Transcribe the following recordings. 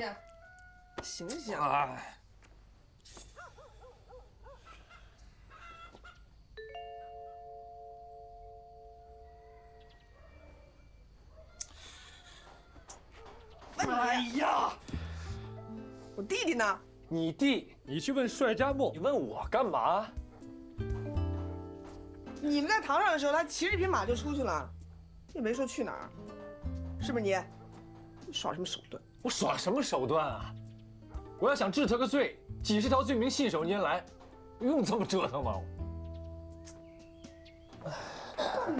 呀，醒醒！哎呀，我弟弟呢？你弟，你去问帅家木，你问我干嘛？你们在堂上的时候，他骑着一匹马就出去了，也没说去哪儿，是不是你？你耍什么手段？我耍什么手段啊？我要想治他个罪，几十条罪名信手拈来，用这么折腾吗？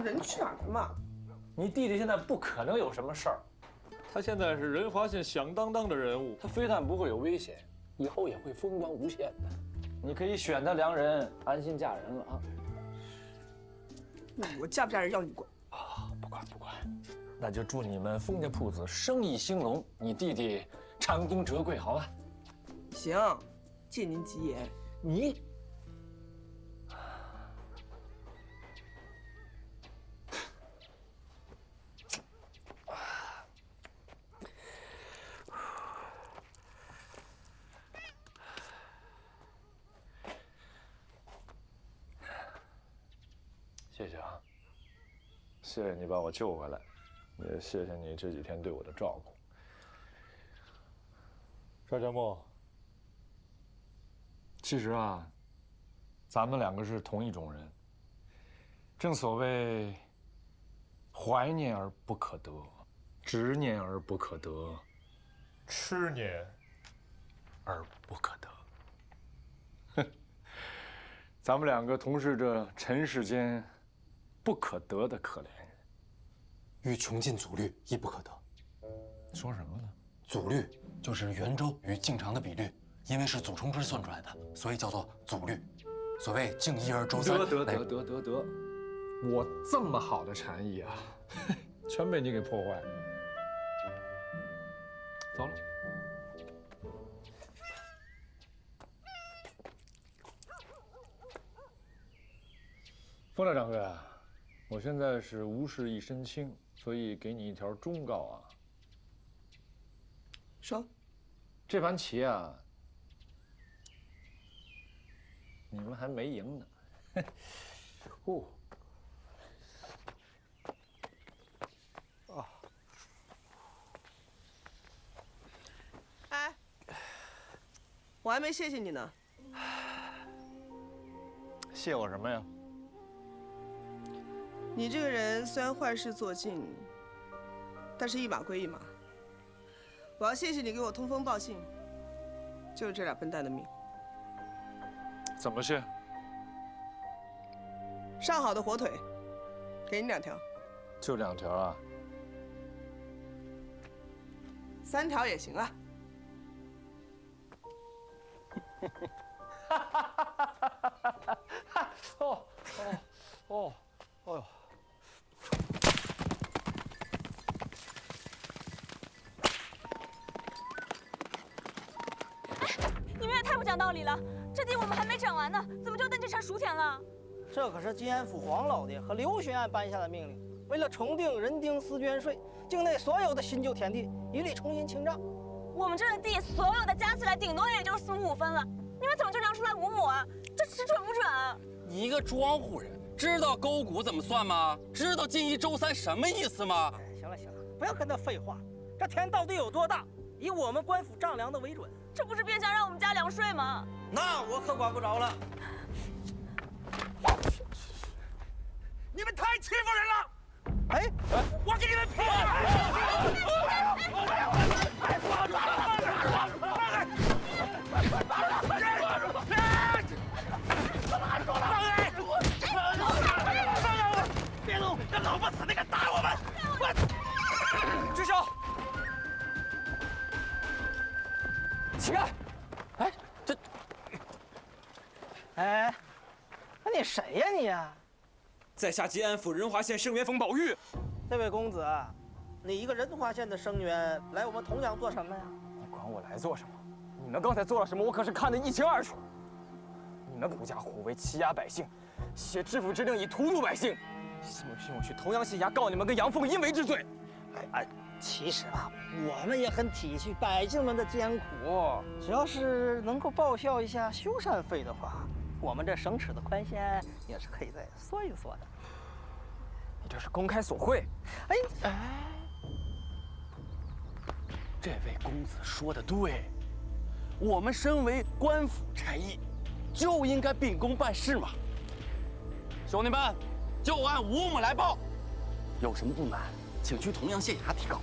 人去哪儿了嘛？你弟弟现在不可能有什么事儿，他现在是仁华县响当当的人物，他非但不会有危险，以后也会风光无限的。你可以选他良人，安心嫁人了啊。我嫁不嫁人要你管啊！不管，那就祝你们封家铺子生意兴隆，你弟弟长功折桂，好吧？行，借您吉言。你，谢谢啊，谢谢你把我救回来，也谢谢你这几天对我的照顾。帅家木，其实啊，咱们两个是同一种人。正所谓，怀念而不可得，执念而不可得，痴念而不可得。哼，咱们两个同是这尘世间不可得的可怜人，欲穷尽阻律，亦不可得。说什么呢？阻律就是圆周与径长的比率，因为是祖冲之算出来的，所以叫做阻律。所谓径一而周三。得，我这么好的禅意啊，全被你给破坏。走了。风大掌柜啊，我现在是无事一身轻，所以给你一条忠告啊。说，这盘棋啊，你们还没赢呢。哦，哎，我还没谢谢你呢。谢我什么呀？你这个人虽然坏事做尽，但是一码归一码。我要谢谢你给我通风报信，就是这俩笨蛋的命。怎么谢？上好的火腿，给你2条。就2条啊？3条也行啊。哦，哦哟！你们也太不讲道理了！这地我们还没整完呢，怎么就登记成熟田了？这可是金安府黄老爹和刘巡案颁下的命令，为了重定人丁丝绢税，境内所有的新旧田地一律重新清账。我们这的地所有的加起来，顶多也就是4亩5分了，你们怎么就量出来5亩啊？这尺准不准啊？你一个庄户人，知道勾股怎么算吗？知道进1周3什么意思吗？行了，不要跟他废话。这田到底有多大？以我们官府丈量的为准。这不是变相让我们家粮税吗？那我可管不着了。你们太欺负人了！哎，我给你们劈！别动！让老婆死你敢打我们！住手！起开！哎，这……哎，那你谁呀你呀？在下吉安府仁华县生源冯宝玉。这位公子，你一个仁华县的生源来我们同阳做什么呀？你管我来做什么？你们刚才做了什么，我可是看得一清二楚。你们狐假虎威，欺压百姓，挟知府之令以荼毒百姓，信不信我去同阳县衙告你们个阳奉阴违之罪？其实吧，我们也很体恤百姓们的艰苦，只要是能够报销一下修缮费的话，我们这省吃的宽限也是可以再说一说的。你这是公开索贿！哎，这位公子说的对，我们身为官府差役，就应该秉公办事嘛。兄弟们，就按5亩来报，有什么不满，请去同阳县衙提告。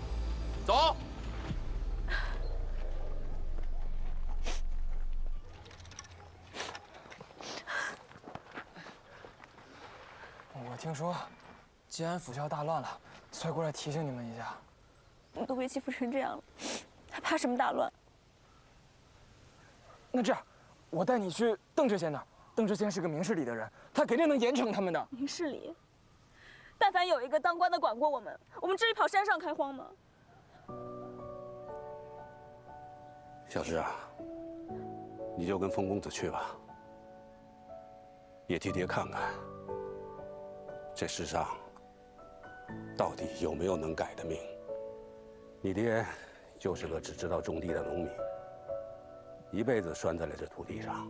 走。我听说吉安府校大乱了，所以过来提醒你们一下。我们都被欺负成这样了，还怕什么大乱？那这样，我带你去邓知县那儿。邓知县是个明事理的人，他肯定能严惩他们的。明事理，但凡有一个当官的管过我们，我们至于跑山上开荒吗？小芝啊，你就跟风公子去吧，也替爹看看，这世上到底有没有能改的命。你爹就是个只知道种地的农民，一辈子拴在了这土地上。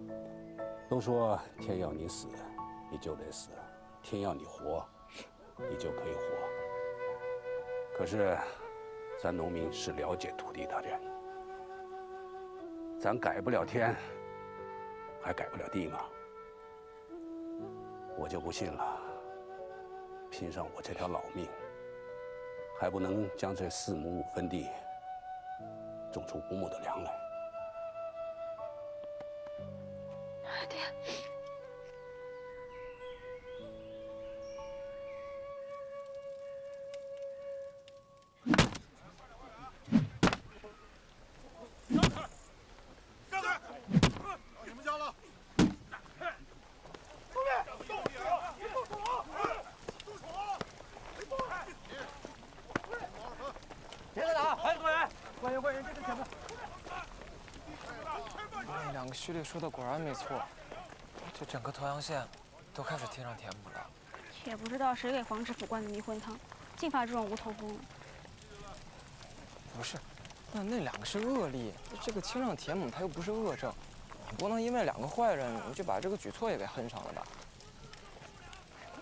都说天要你死，你就得死；天要你活，你就可以活。可是，咱农民是了解土地的人，咱改不了天，还改不了地吗？我就不信了，拼上我这条老命，还不能将这4亩5分地种出5亩的粮来。爹，站那儿！到你们家了！兄弟，动你啊！别动手啊！动手啊！别跟打！哎，各位，欢迎，这个前面。那2个兄弟说的果然没错，这整个沱阳县都开始贴上田亩了。也不知道谁给黄知府灌的迷魂汤，净发这种无头风。不是，那2个是恶例，这个清让田亩它又不是恶政，你不能因为2个坏人你就把这个举措也给哼上了吧？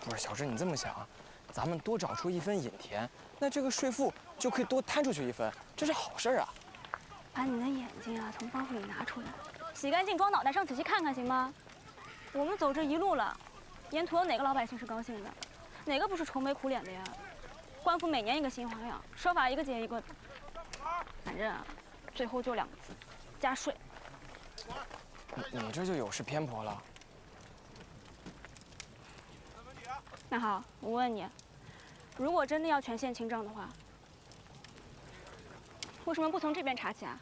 不是，小芝，你这么想，咱们多找出1分隐田，那这个税赋就可以多摊出去1分，这是好事啊！把你的眼睛啊从包袱里拿出来，洗干净装脑袋上仔细看看，行吗？我们走这一路了，沿途有哪个老百姓是高兴的？哪个不是愁眉苦脸的呀？官府每年一个新花样，说法一个接一个的。反正啊，最后就2个字：加税。你这就有失偏颇了。那好，我问你，如果真的要全县清账的话，为什么不从这边查起啊？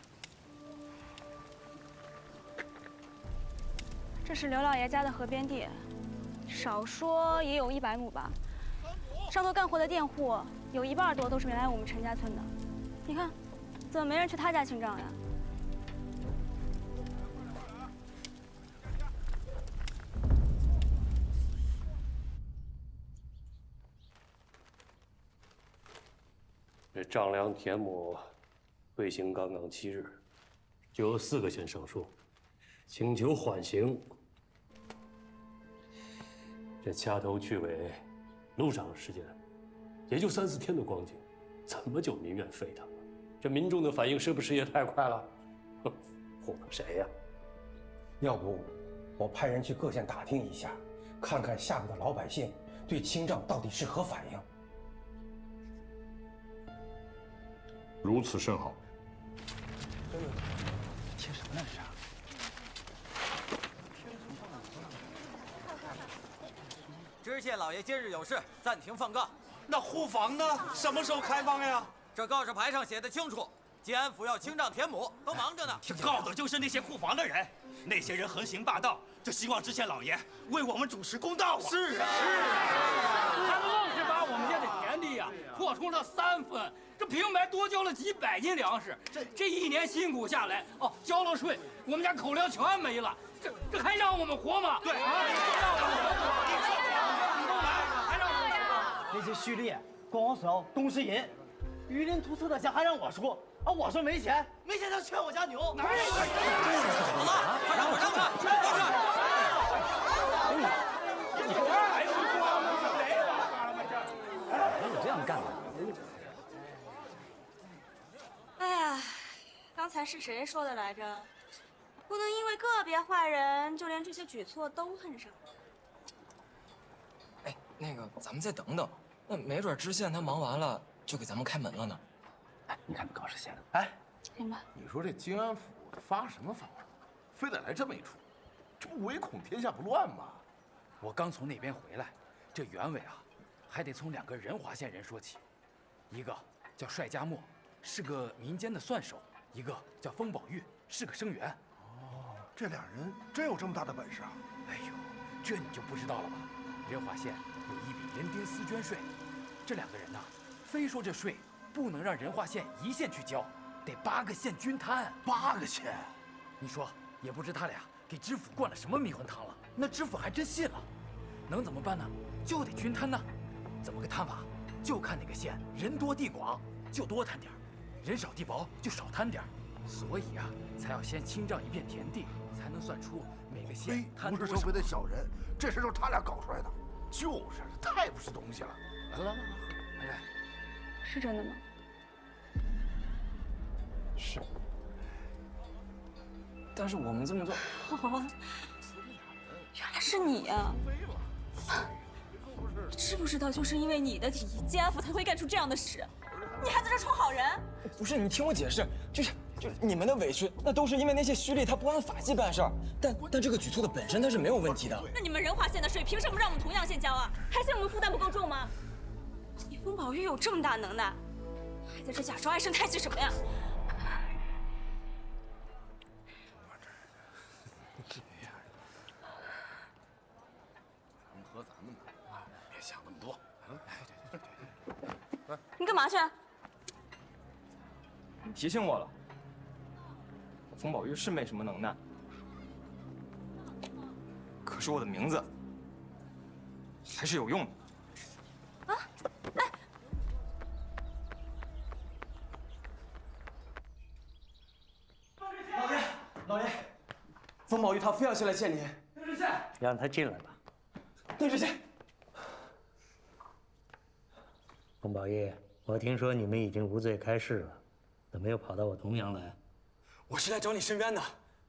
这是刘老爷家的河边地，少说也有100亩吧。上头干活的佃户有1半多都是原来我们陈家村的。你看，怎么没人去他家清账呀？这丈量田亩未行刚刚7日，就有4个县上书，请求缓刑。这掐头去尾，路上的时间，也就3、4天的光景，怎么就民怨沸腾了？这民众的反应是不是也太快了？哼，唬弄谁呀？要不，我派人去各县打听一下，看看下面的老百姓对清账到底是何反应。如此甚好。贴什么呢？这是？知县老爷今日有事，暂停放告。那户房呢？什么时候开放呀？这告示牌上写的清楚，吉安府要清账田亩，都忙着呢。告的就是那些库房的人，那些人横行霸道，这希望知县老爷为我们主持公道啊！是啊，他们愣是把我们家的田地呀扩充了3分，这平白多交了几百斤粮食。这1年辛苦下来，哦，交了税，我们家口粮全没了，这还让我们活吗？对，让我们活，那些序列光是要董事银，鱼鳞图策的钱还让我出啊！我说没钱，没钱就劝我家牛。哪有？好了，快让开！哪有这样干的？哎呀，刚才是谁说的来着？不能因为个别坏人就连这些举措都恨上。哎，那个，咱们再等等，那没准知县他忙完了就给咱们开门了呢。哎，你看那高知县的，哎，行吧。你说这京安府发什么疯啊？非得来这么一出，这不唯恐天下不乱吗？我刚从那边回来，这原委啊，还得从2个仁华县人说起，一个叫帅家墨，是个民间的算手；一个叫封宝玉，是个生员。哦，这俩人真有这么大的本事啊！哎呦，这你就不知道了吧？仁华县有一笔人丁私捐税，这2个人呐，非说这税不能让仁华县一县去交，得8个县均摊。8个县，你说也不知他俩给知府灌了什么迷魂汤了，那知府还真信了。能怎么办呢？就得均摊呐。怎么个摊法？就看哪个县人多地广，就多摊点儿；人少地薄，就少摊点儿。所以啊，才要先清账一片田地，才能算出每个县摊多少。不是收费的小人，这事都是他俩搞出来的。就是，太不是东西了。来，是真的吗？是。但是我们这么做，哦，原来是你呀！你知不知道，就是因为你的提议，金安府才会干出这样的事？你还在这充好人？不是，你听我解释，就是你们的委屈，那都是因为那些胥吏他不按法纪办事儿。但这个举措的本身它是没有问题的。那你们仁华县的税凭什么让我们同样县交啊？还嫌我们负担不够重吗？你封宝玉有这么大能耐，还在这假装唉声叹气什么呀？咱们喝咱们的，别想那么多。对。你干嘛去？你提醒我了，封宝玉是没什么能耐，可是我的名字还是有用的。啊！哎，老爷，封宝玉他非要进来见您。邓知县，让他进来吧。邓知县，封宝玉，我听说你们已经无罪开释了，怎么又跑到我同阳来？我是来找你申冤的。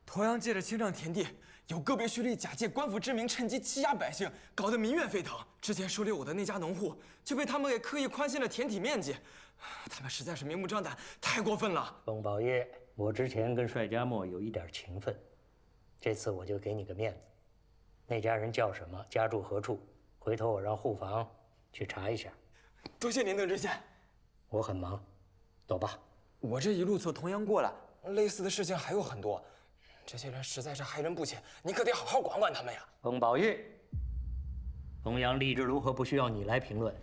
同阳借着清账田地，有个别胥吏假借官府之名，趁机欺压百姓，搞得民怨沸腾。之前收留我的那家农户，就被他们给刻意宽限了田体面积，他们实在是明目张胆，太过分了。封宝玉，我之前跟帅家墨有一点情分，这次我就给你个面子。那家人叫什么？家住何处？回头我让护房去查一下。多谢您，邓知县。我很忙，走吧。我这一路从同阳过来，类似的事情还有很多。这些人实在是害人不浅，你可得好好管管他们呀。封宝玉，同阳吏治如何，不需要你来评论。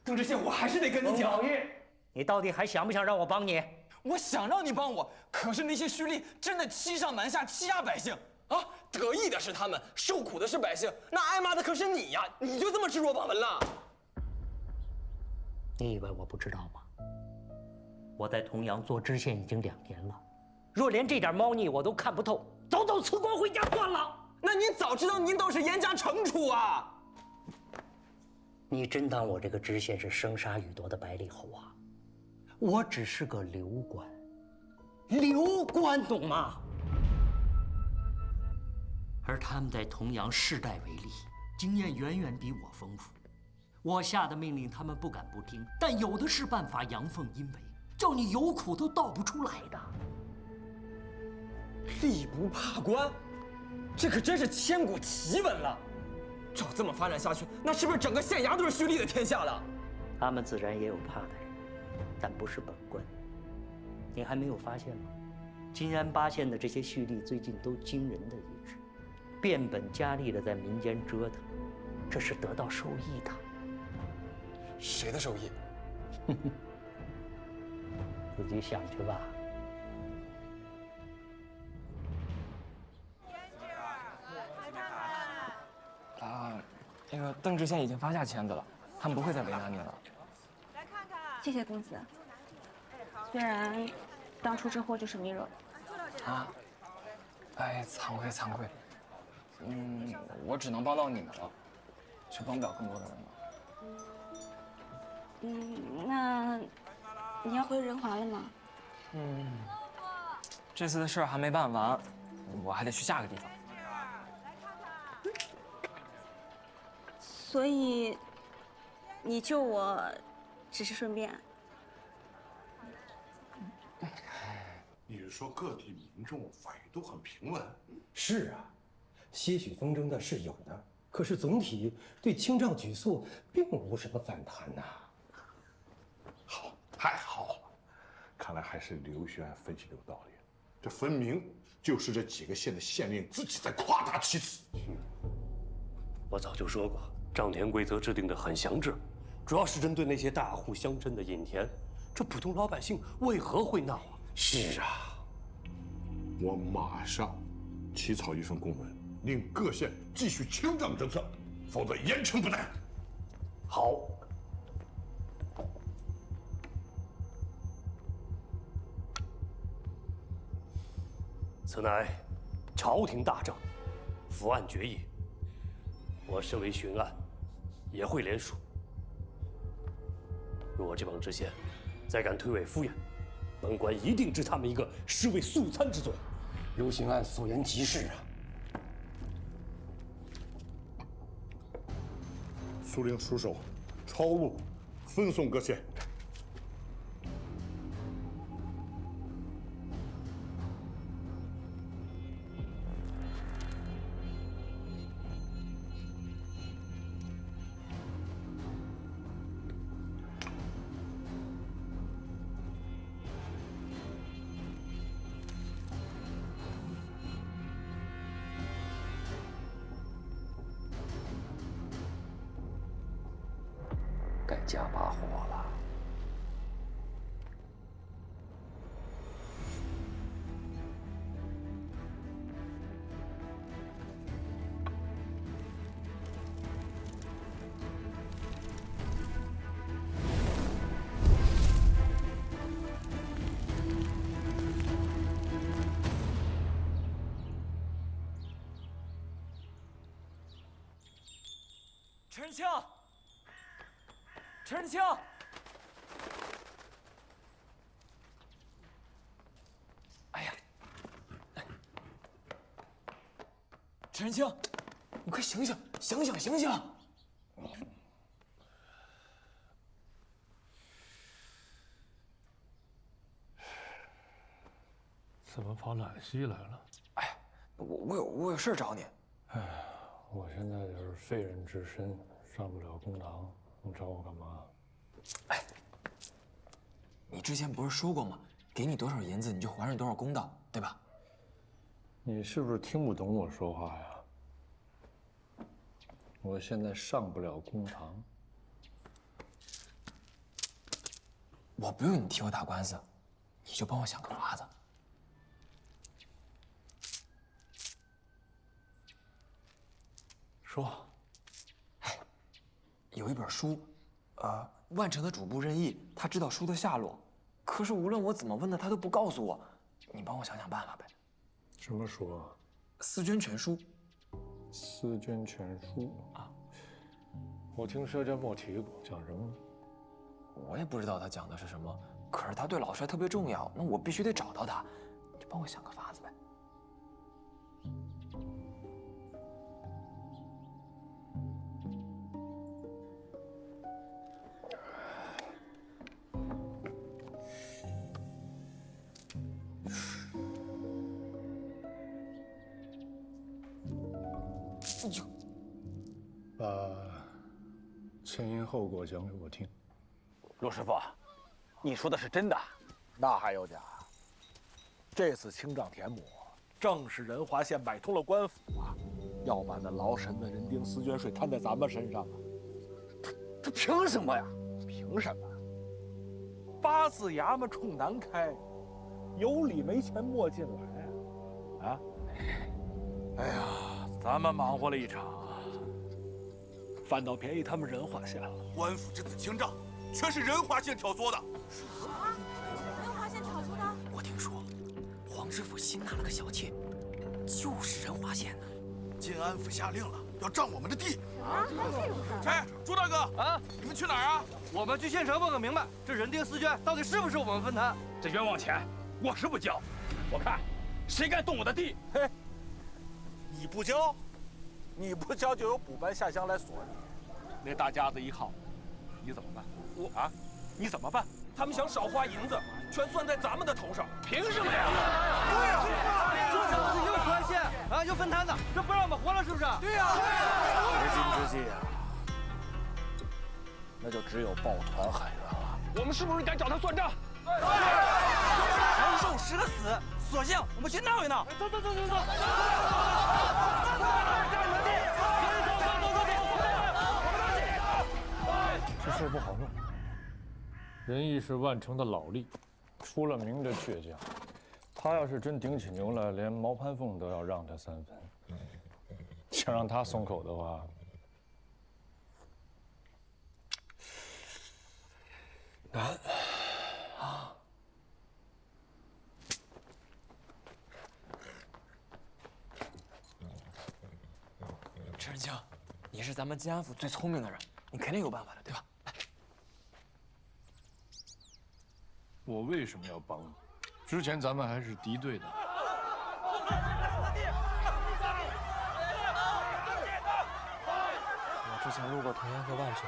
邓知县，我还是得跟你讲。宝玉，你到底还想不想让我帮你？我想让你帮我，可是那些胥吏真的欺上瞒下，欺压百姓啊！得意的是他们，受苦的是百姓，那挨骂的可是你呀！你就这么置若罔闻了？你以为我不知道吗？我在同阳做知县已经2年了，若连这点猫腻我都看不透，早辞官回家算了。那您早知道，您倒是严加惩处啊！你真当我这个知县是生杀予夺的百里侯啊？我只是个流官，流官懂吗？而他们在同阳世代为例，经验远远比我丰富。我下的命令他们不敢不听，但有的是办法阳奉阴违，叫你有苦都倒不出来的。吏不怕官，这可真是千古奇闻了。照这么发展下去，那是不是整个县衙都是胥吏的天下了？他们自然也有怕的人，但不是本官。你还没有发现吗？金安8县的这些胥吏最近都惊人的一致，变本加厉的在民间折腾，这是得到收益的。谁的收益？自己想去吧。那个邓知县已经发下签子了，他们不会再为难你了。谢谢公子。虽然当初这祸就是你惹的。啊？哎，惭愧惭愧。我只能帮到你们了，却帮不了更多的人了。那你要回仁华了吗？这次的事儿还没办完，我还得去下个地方。所以，你救我，只是顺便。你是说各地民众反应都很平稳？是啊，些许纷争的是有的，可是总体对清障举措并无什么反弹呐。好，太好了，看来还是刘学安分析的有道理。这分明就是这几个县的县令自己在夸大其词。我早就说过，张田规则制定的很详致，主要是针对那些大户乡绅的引田，这普通老百姓为何会闹啊？是啊，我马上起草一份公文，令各县继续清障政策，否则严惩不贷。好。此乃朝廷大政，伏案决议。我身为巡案，也会联署。若这帮知县再敢推诿敷衍，本官一定治他们一个尸位素餐之罪。刘刑案所言极是啊。苏令出手，抄录，分送各县。该加把火了。陈仁清，陈仁清，哎呀，陈仁清，你快醒醒，醒醒，醒醒！怎么跑奶昔来了？哎，我有事找你。哎，我现在就是废人之身，上不了公堂，你找我干嘛？哎，你之前不是说过吗？给你多少银子，你就还你多少公道，对吧？你是不是听不懂我说话呀？我现在上不了公堂。我不用你替我打官司，你就帮我想个法子。说。哎，有一本书，万城的主簿任意，他知道书的下落，可是无论我怎么问他，他都不告诉我。你帮我想想办法呗。什么书啊？《思捐全书》。《思捐全书》啊，我听佘占墨提过，讲什么？我也不知道他讲的是什么，可是他对老帅特别重要，那我必须得找到他，你就帮我想个法子呗。把前因后果讲给我听。陆师傅，你说的是真的？那还有假？这次清障田亩，正是仁华县买通了官府啊，要把那劳神的人丁私捐税摊在咱们身上啊。这凭什么呀？凭什么？8字衙门冲南开，有理没钱莫进来啊！哎呀，咱们忙活了一场，反倒便宜他们仁华县了。官府之子清账，却是仁华县挑唆的。仁华县挑唆的？我听说，皇知府新纳了个小妾，就是仁华县的。晋安府下令了，要占我们的地。啊，还有这种事？哎，朱大哥啊，你们去哪儿啊？我们去县城问个明白，这人丁私捐到底是不是我们分摊？这冤枉钱，我是不交。我看，谁敢动我的地？嘿，你不交，你不交就有补班下乡来锁你。那大家子一耗，你怎么办？你怎么办？他们想少花银子，全算在咱们的头上，凭什么呀？对呀，这小子又宽限啊，又分摊的，这不让我们活了是不是？对呀。为今之计啊，那就只有抱团喊冤了。我们是不是该找他算账？长寿10个死，索性我们去闹一闹。走。这事不好弄。仁义是万城的老吏，出了名的倔强。他要是真顶起牛来，连毛盘凤都要让他3分。想让他松口的话，难啊！陈仁清，你是咱们晋安府最聪明的人，你肯定有办法的，对吧？我为什么要帮你？之前咱们还是敌对的。我之前路过腾阳和万城，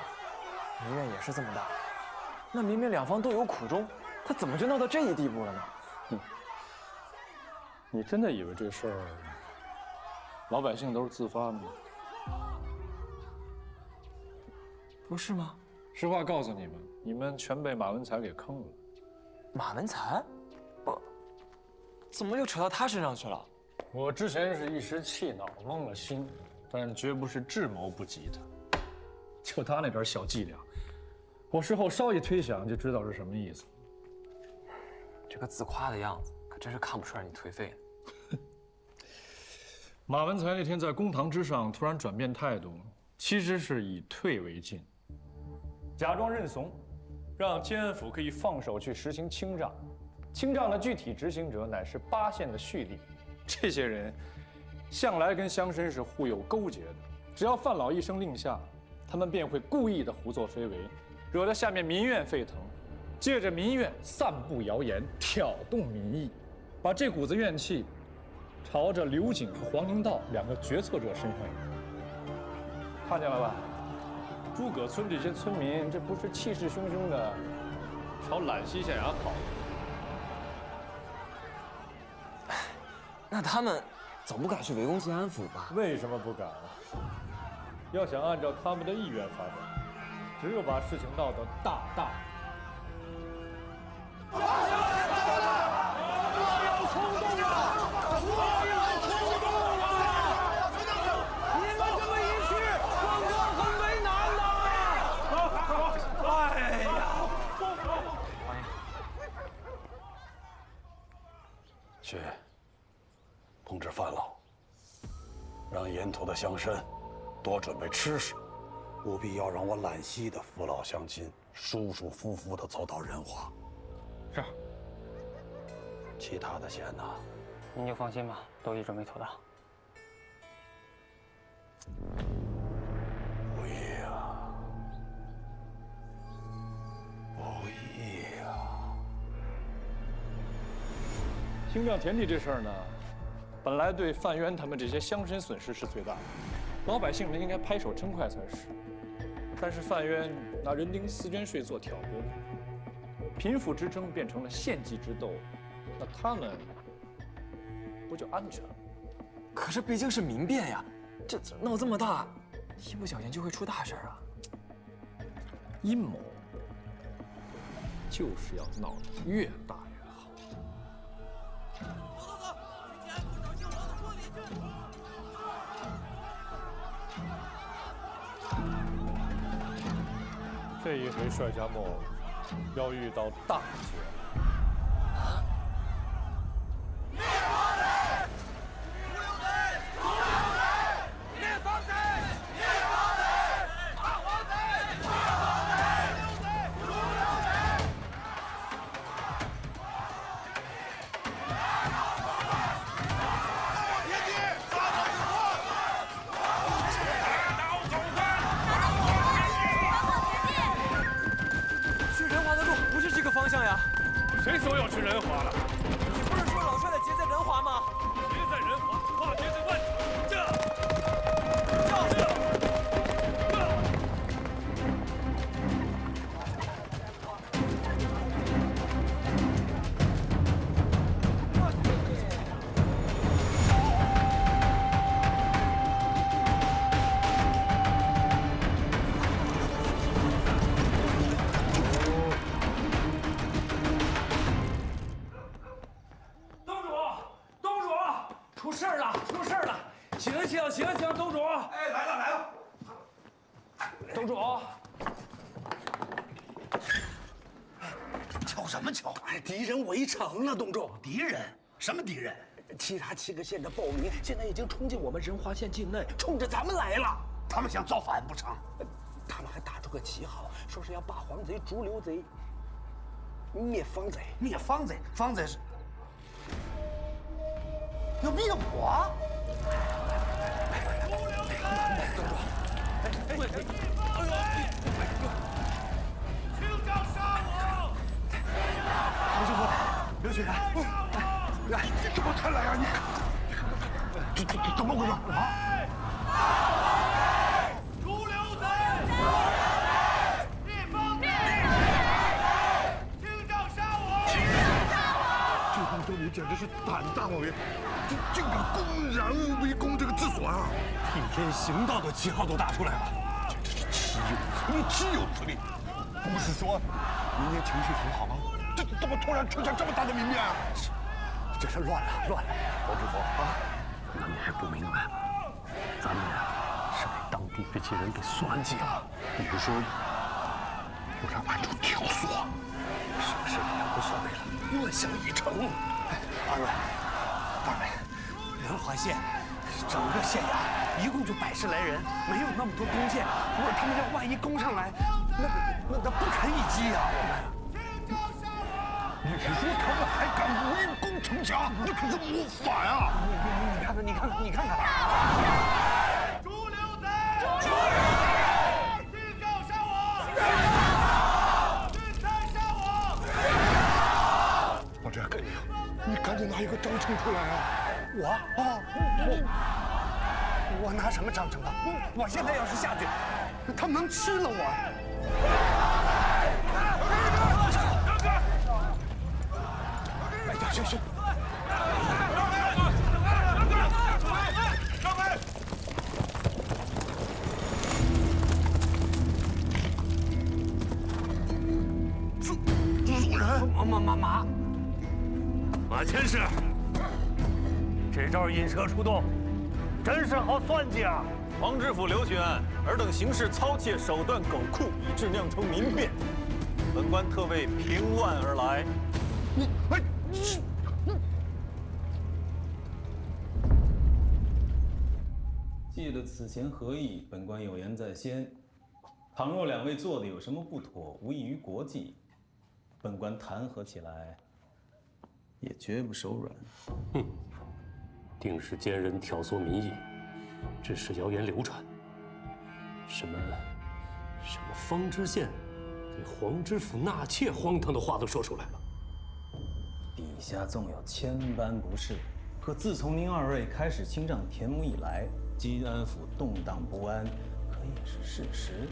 民怨也是这么大。那明明两方都有苦衷，他怎么就闹到这一地步了呢？你真的以为这事儿老百姓都是自发的吗？不是吗？实话告诉你们，你们全被马文才给坑了。马文才？不，怎么又扯到他身上去了？我之前是一时气恼，蒙了心，但绝不是智谋不及他。就他那点小伎俩，我事后稍一推想就知道是什么意思。这个自夸的样子，可真是看不出来你颓废呢。马文才那天在公堂之上突然转变态度，其实是以退为进，假装认怂，让晋安府可以放手去实行清账。清账的具体执行者乃是8县的蓄吏，这些人向来跟乡绅是互有勾结的，只要范老一声令下，他们便会故意的胡作非为，惹得下面民怨沸腾，借着民怨散布谣言，挑动民意，把这股子怨气朝着刘瑾和黄宁道2个决策者身上引。看见了吧？诸葛村这些村民，这不是气势汹汹的朝揽溪县衙跑？那他们总不敢去围攻晋安府吧？为什么不敢？要想按照他们的意愿发展，只有把事情闹得大大。去通知范老，让沿途的乡绅多准备吃食，务必要让我揽溪的父老乡亲舒舒服服地走到仁华。是。其他的县呢？您就放心吧，都已准备妥当。不易啊，不易啊！清账田地这事儿呢，本来对范渊他们这些乡绅损失是最大的，老百姓们应该拍手称快才是。但是范渊拿人丁私捐税做挑拨，贫富之争变成了县级之斗，那他们不就安全了？可是毕竟是民变呀，这闹这么大，一不小心就会出大事啊！阴谋就是要闹得越大越好。这一回帅家墓要遇到大劫。谁说要去仁华了？你不是说老帅的节在仁华吗？节在仁华，化节在万城。醒，东主！哎，来了来了。东主，瞧什么瞧？哎，敌人围城了，东主。敌人？什么敌人？其他7个县的暴民现在已经冲进我们仁华县境内，冲着咱们来了。他们想造反不成？他们还打出个旗号，说是要罢黄贼、逐流贼、灭方贼。灭方贼？方贼是要灭我？清掌杀我！刘师傅，刘雪来，你怎么才来啊？你怎么回事啊？逐流贼！灭方贼！清掌杀我！清掌杀我！这帮州民简直是胆大妄为，竟敢公然围攻这个治所啊！替天行道的旗号都打出来了，简直是岂有此理！岂有此理！不是说明年情绪很好吗？这怎么突然出现这么大的民变啊？这是乱了，乱了！王知府啊，那你还不明白吗？咱们呀是被当地这些人给算计了。你是说有人暗中挑唆？什么事情也无所谓了，乱象已成。二位，仁华县整个县衙一共就100来人，没有那么多弓箭。如果他们要万一攻上来，那不堪一击呀！我们。你是说他们还敢围攻城墙？那可是谋反呀！你看看！逐流贼！逐流贼！清掌杀我！军财杀我！王震，你赶紧拿一个章程出来啊！我拿什么章程啊？我现在要是下去，他们能吃了我。行。让开！主人，马千世，这招引蛇出洞，真是好算计啊！黄知府刘巡案，尔等行事操切，手段狗酷，以致酿成民变。本官特为平乱而来。记了此前合议，本官有言在先。倘若2位做的有什么不妥，无异于国纪，本官弹劾起来也绝不手软。哼，定是奸人挑唆民意，致使谣言流传。什么方知县给黄知府纳妾，荒唐的话都说出来了。底下纵有千般不是，可自从您2位开始清障田亩以来，金安府动荡不安，可也是事实。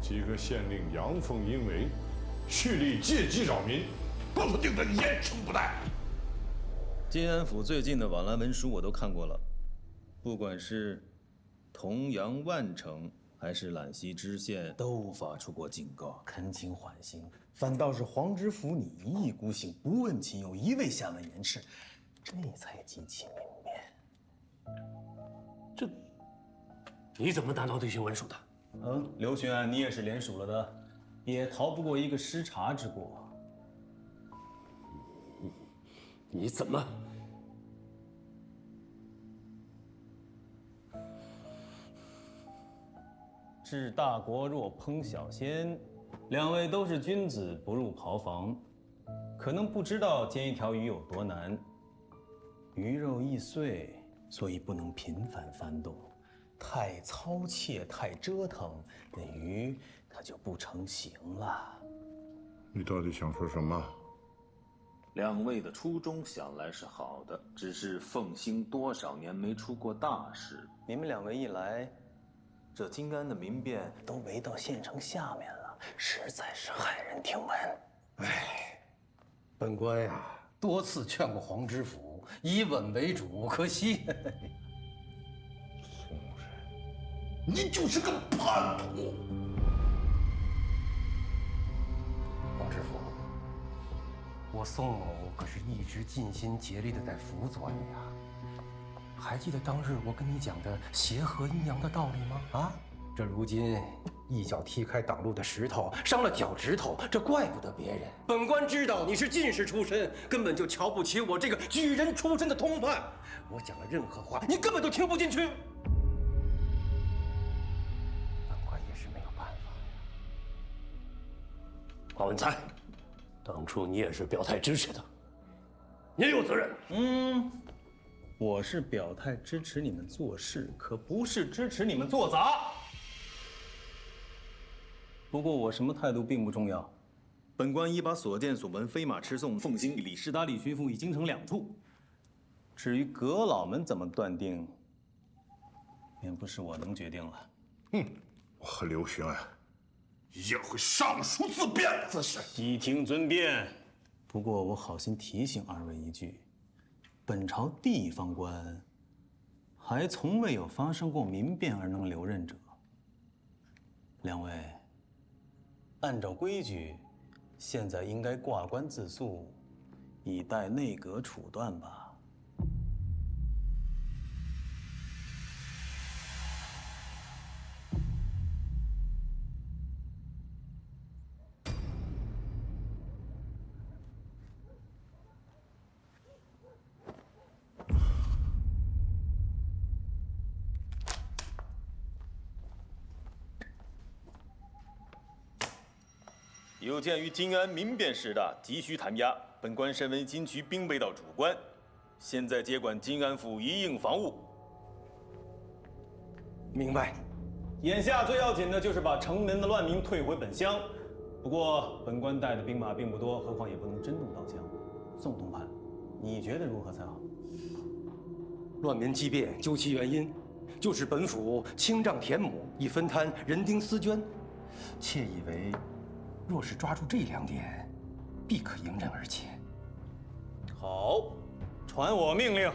几个县令阳奉阴违，蓄力借机扰民，把他定得严惩不贷。金安府最近的往来文书我都看过了，不管是同阳、万城还是揽溪知县，都发出过警告，恳请缓刑。反倒是黄知府你一意孤行，不问亲友，一味下文言斥，这才激起民变。这，你怎么拿到这些文书的？刘巡案你也是联署了的，也逃不过一个失察之过。你怎么？治大国若烹小鲜，2位都是君子，不入袍房，可能不知道煎一条鱼有多难。鱼肉易碎，所以不能频繁翻动。太操切、太折腾，那鱼它就不成形了。你到底想说什么？两位的初衷想来是好的，只是凤兴多少年没出过大事，你们两位一来，这金安的民变都围到县城下面了，实在是骇人听闻。哎，本官呀，多次劝过黄知府以稳为主，可惜。宋人，你就是个叛徒！黄知府，我宋某可是一直尽心竭力的在辅佐你啊！还记得当日我跟你讲的协和阴阳的道理吗？啊，这如今一脚踢开挡路的石头，伤了脚趾头，这怪不得别人。本官知道你是进士出身，根本就瞧不起我这个举人出身的通判。我讲的任何话，你根本都听不进去。本官也是没有办法呀。马文才，当初你也是表态支持的，你也有责任。我是表态支持你们做事，可不是支持你们做砸。不过我什么态度并不重要，本官已把所见所闻飞马持送凤兴、李士达、李巡抚已京城2处。至于阁老们怎么断定，便不是我能决定了。我和刘询也会上书自辩的。自是悉听尊便。不过我好心提醒二位一句，本朝地方官还从未有发生过民变而能留任者。两位，按照规矩，现在应该挂冠自肃，以待内阁处断吧。有鉴于金安民变事大，急需弹压，本官身为金渠兵备道主官，现在接管金安府一应防务。明白。眼下最要紧的就是把城门的乱民退回本乡。不过本官带的兵马并不多，何况也不能真动刀枪。宋通判，你觉得如何才好？乱民激变，究其原因，就是本府清丈田亩，以分摊人丁丝绢。妾以为，若是抓住这2点，必可迎刃而解。好，传我命令，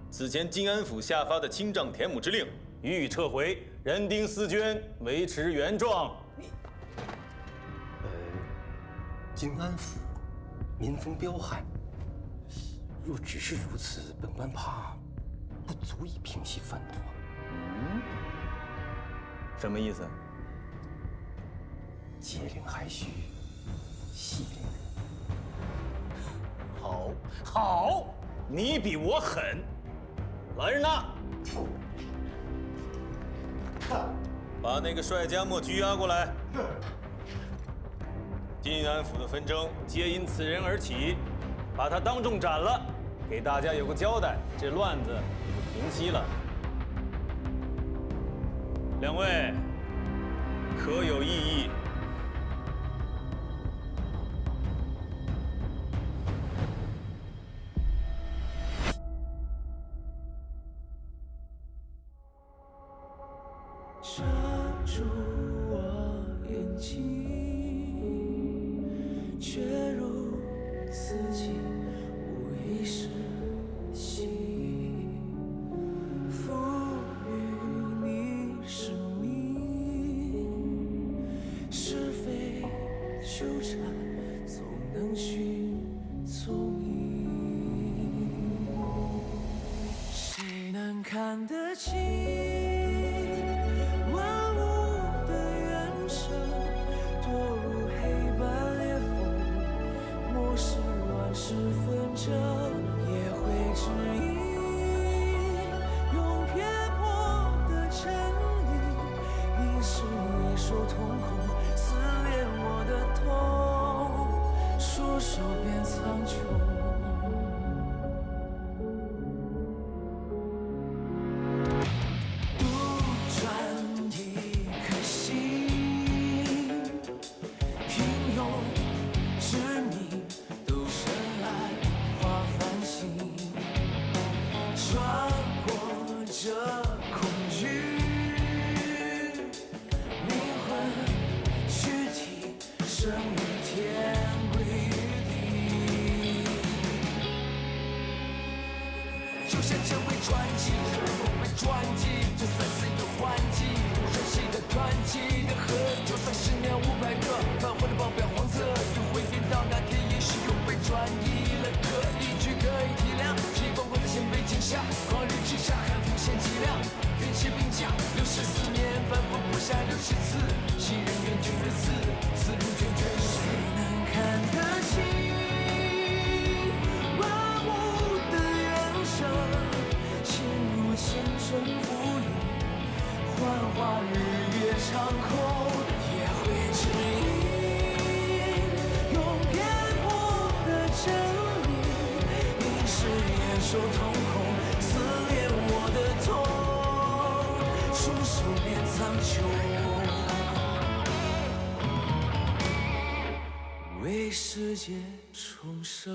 此前金安府下发的清丈田亩之令予以撤回，人丁丝绢维持原状。金安府民风彪悍，若只是如此，本官怕不足以平息愤怒。什么意思？节令还需细令人。好，好，你比我狠。来人呐，把那个帅家莫拘押过来。金安府的纷争皆因此人而起，把他当众斩了，给大家有个交代，这乱子就平息了。两位可有异议？遮住我眼睛，却如此近，无意识心，赋予你生命，是非纠缠，总能寻踪影。谁能看得清万物生与天归于地。就像这位传奇，不被传记，就算是有换季，无声息的团体的河，就算10年500个泛黄的报表黄色，也会变到那天也许又被转移了。可以体谅，习惯过在先辈镜下，狂日之下还无限体谅。运气并驾，64年反复不下60次，昔人远君的字，字如卷卷石。谁能看得清万物的人生？心如前尘浮云，幻化日月长空，也会指引用偏颇的真理。你是野兽瞳孔，撕裂我的痛，出手便苍穹，为世界重生。